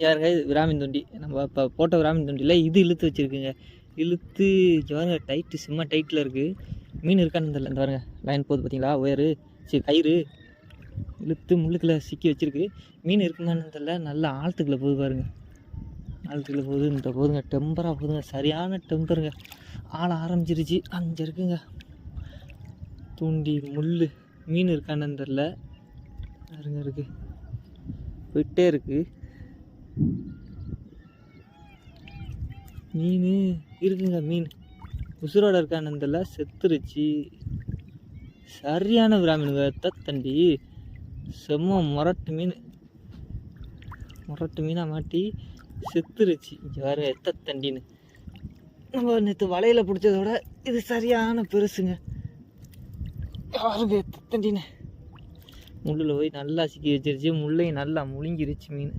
யாருங்க இது விராமின் தூண்டி, நம்ம இப்போ போட்ட விராமின் தூண்டியில் இது இழுத்து வச்சுருக்குங்க. இழுத்து பாருங்க, டைட்டு செம்ம டைட்டில் இருக்குது. மீன் இருக்கான்னு தெரியல. இந்த பாருங்க லைன் போகுது பார்த்தீங்களா, ஒயரு கயிறு இழுத்து முள்ளுக்குள்ளே சிக்கி வச்சுருக்கு. மீன் இருக்குமான்னு தெரியல. நல்லா ஆழத்துக்குள்ளே போகுது பாருங்க, ஆழத்துக்குள்ளே போகுது. இந்த போதுங்க டெம்பராக போகுதுங்க, சரியான டெம்பருங்க. ஆழ ஆரம்பிச்சிருச்சு. அங்கே இருக்குங்க தூண்டி முள். மீன் இருக்கான்னு தெரில. பாருங்க இருக்குது, போயிட்டே இருக்குது. மீன் இருக்குங்க, மீன் உசுரோட இருக்கான்னு தெரியல, செத்துருச்சு. சரியான விராமீனுங்க, தண்டி செம்ம முரட்டு மீன். முரட்டு மீனாக மாட்டி செத்துருச்சு. இங்கே வேறு தண்டின்னு நம்ம நேற்று வலையில் பிடிச்சதோட இது சரியான பெருசுங்க. யாருங்க தண்டின்னு முள்ளில் போய் நல்லா சிக்கி வச்சிருச்சு. முள்ளையும் நல்லா முழுங்கிருச்சு மீன்.